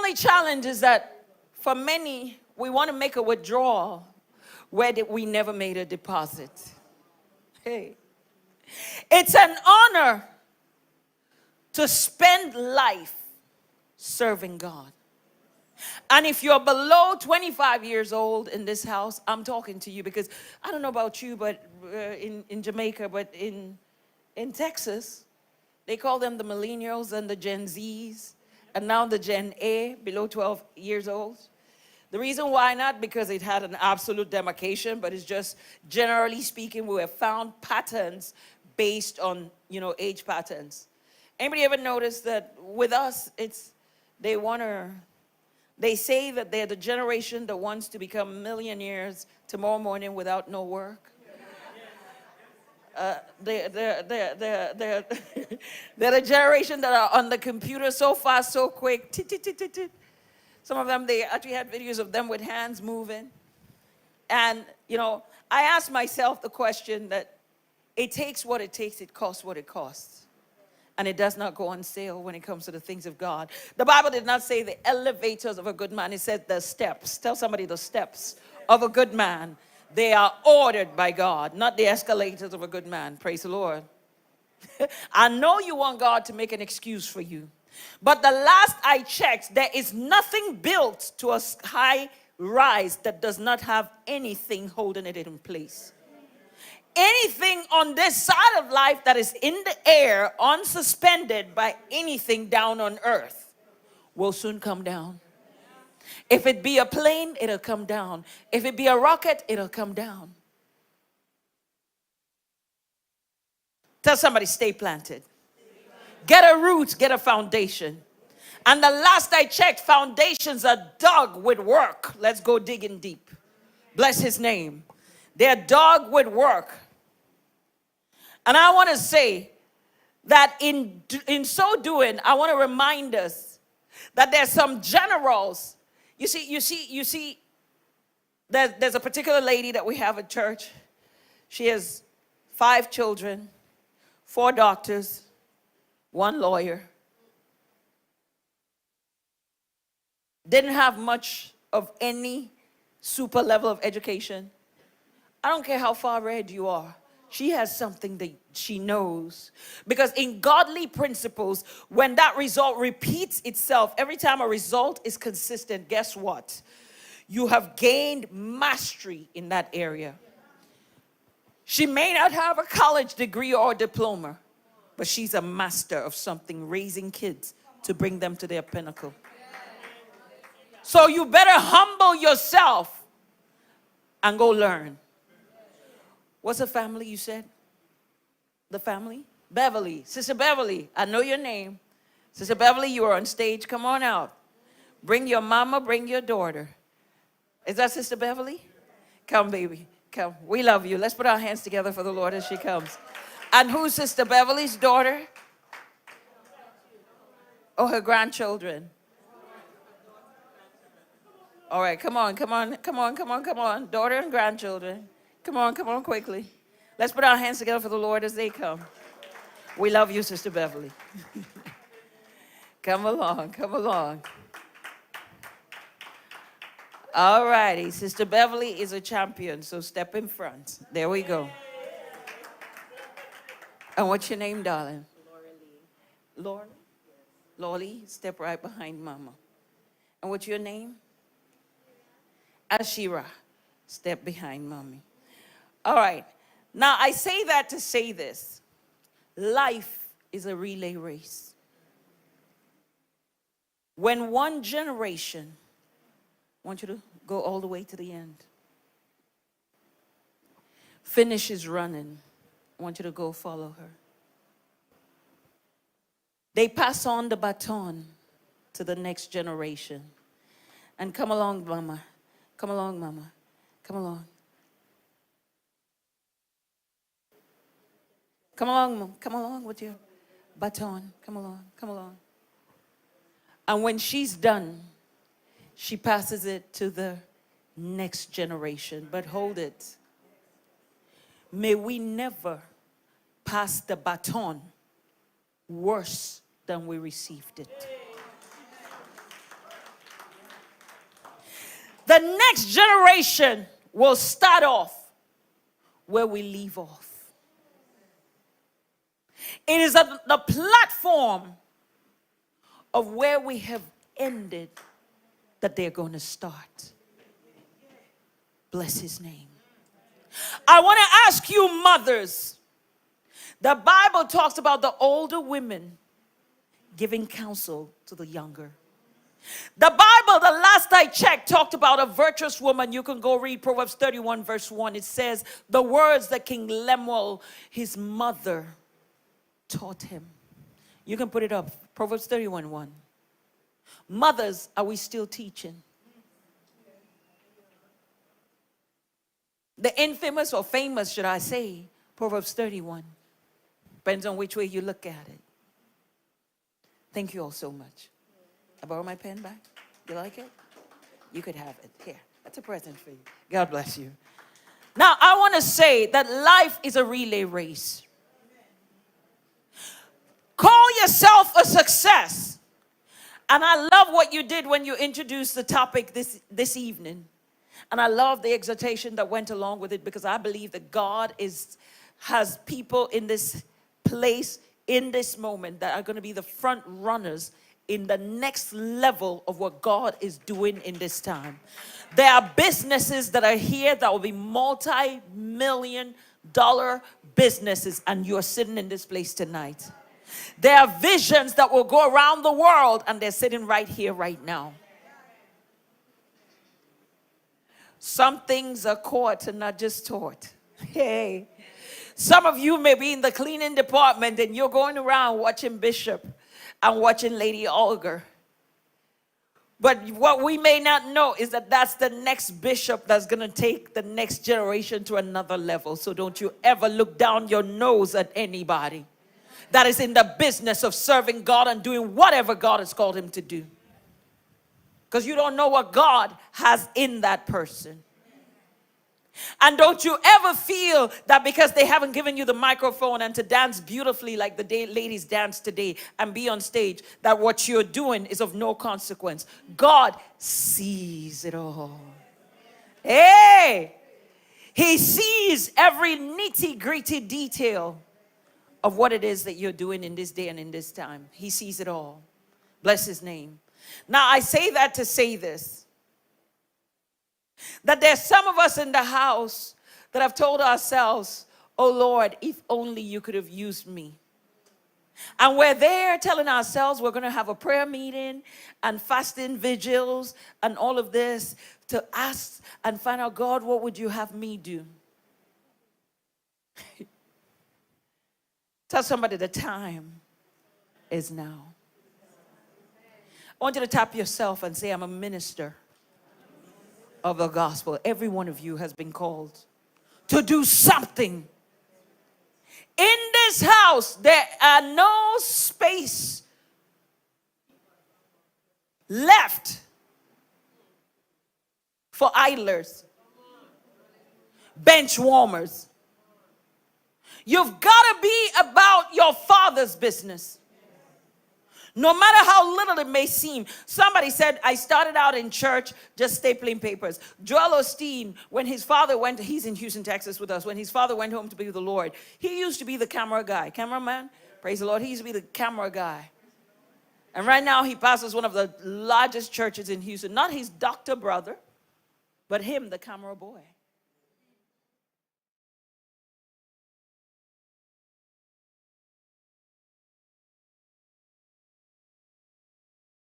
only challenge is that for many, we want to make a withdrawal where we never made a deposit. Hey. It's an honor to spend life serving God. And if you're below 25 years old in this house, I'm talking to you because I don't know about you, but in Jamaica, but in Texas, they call them the millennials and the Gen Zs, and now the Gen A, below 12 years old. The reason why not, because it had an absolute demarcation, but it's just generally speaking, we have found patterns based on, age patterns. Anybody ever notice that with us, they say that they're the generation that wants to become millionaires tomorrow morning without no work. They're the generation that are on the computer so fast, so quick. Some of them, they actually had videos of them with hands moving. And, I asked myself the question that it takes what it takes, it costs what it costs. And it does not go on sale when it comes to the things of God. The Bible did not say the elevators of a good man. It said the steps. Tell somebody the steps of a good man. They are ordered by God, not the escalators of a good man. Praise the Lord. I know you want God to make an excuse for you. But the last I checked, there is nothing built to a high rise that does not have anything holding it in place. Anything on this side of life that is in the air, unsuspended by anything down on earth, will soon come down. If it be a plane, it'll come down. If it be a rocket, it'll come down. Tell somebody, stay planted. Get a root, get a foundation. And the last I checked, foundations are dug with work. Let's go digging deep. Bless his name. They're dug with work. And I want to say that in so doing, I want to remind us that there's some generals. You see, there's a particular lady that we have at church. She has 5 children, 4 doctors, 1 lawyer. Didn't have much of any super level of education. I don't care how far read you are. She has something that she knows. Because in godly principles, when that result repeats itself, every time a result is consistent, guess what? You have gained mastery in that area. She may not have a college degree or diploma, but she's a master of something, raising kids to bring them to their pinnacle. So you better humble yourself and go learn. What's the family you said? The family? Beverly. Sister Beverly, I know your name. Sister Beverly, you are on stage. Come on out. Bring your mama, bring your daughter. Is that Sister Beverly? Come, baby. Come. We love you. Let's put our hands together for the Lord as she comes. And who's Sister Beverly's daughter? Oh, her grandchildren. All right, come on. Daughter and grandchildren. Come on quickly. Let's put our hands together for the Lord as they come. We love you, Sister Beverly. Come along. All righty, Sister Beverly is a champion, so step in front. There we go. And what's your name, darling? Laura? Lolly, step right behind Mama. And what's your name? Ashira, step behind Mommy. All right. Now, I say that to say this. Life is a relay race. When one generation, I want you to go all the way to the end, finishes running, I want you to go follow her. They pass on the baton to the next generation. And come along, Mama. Come along, Mama. Come along. Come along with your baton. Come along. And when she's done, she passes it to the next generation. But hold it. May we never pass the baton worse than we received it. The next generation will start off where we leave off. It is the platform of where we have ended that they're going to start. Bless his name. I want to ask you mothers. The Bible talks about the older women giving counsel to the younger. The Bible, the last I checked, talked about a virtuous woman. You can go read Proverbs 31 verse 1. It says the words that King Lemuel, his mother, taught him. You can put it up. Proverbs 31 1. Mothers, are we still teaching? The infamous or famous, should I say, Proverbs 31. Depends on which way you look at it. Thank you all so much. I borrow my pen back? You like it? You could have it. Here, that's a present for you. God bless you. Now, I want to say that life is a relay race. Call yourself a success. And I love what you did when you introduced the topic this evening. And I love the exhortation that went along with it, because I believe that God has people in this place, in this moment, that are going to be the front runners in the next level of what God is doing in this time. There are businesses that are here that will be multi-million-dollar businesses, and you're sitting in this place tonight. There are visions that will go around the world, and they're sitting right here, right now. Some things are caught and not just taught. Hey, some of you may be in the cleaning department and you're going around watching Bishop and watching Lady Olga. But what we may not know is that that's the next bishop that's going to take the next generation to another level. So don't you ever look down your nose at anybody that is in the business of serving God and doing whatever God has called him to do. Because you don't know what God has in that person. And don't you ever feel that because they haven't given you the microphone and to dance beautifully like the ladies dance today and be on stage, that what you're doing is of no consequence. God sees it all. Hey! He sees every nitty-gritty detail of what it is that you're doing in this day and in this time. He sees it all. Bless his name. Now, I say that to say this, that there's some of us in the house that have told ourselves, oh Lord, if only you could have used me. And we're there telling ourselves we're going to have a prayer meeting and fasting vigils and all of this to ask and find out, God, what would you have me do? Tell somebody the time is now. I want you to tap yourself and say, I'm a minister of the gospel. Every one of you has been called to do something. In this house, there are no space left for idlers, bench warmers. You've got to be about your Father's business. No matter how little it may seem. Somebody said, I started out in church just stapling papers. Joel Osteen, when his father went, he's in Houston, Texas with us. When his father went home to be with the Lord, he used to be the camera guy. Cameraman? Praise the Lord. He used to be the camera guy. And right now he pastors one of the largest churches in Houston. Not his doctor brother, but him, the camera boy.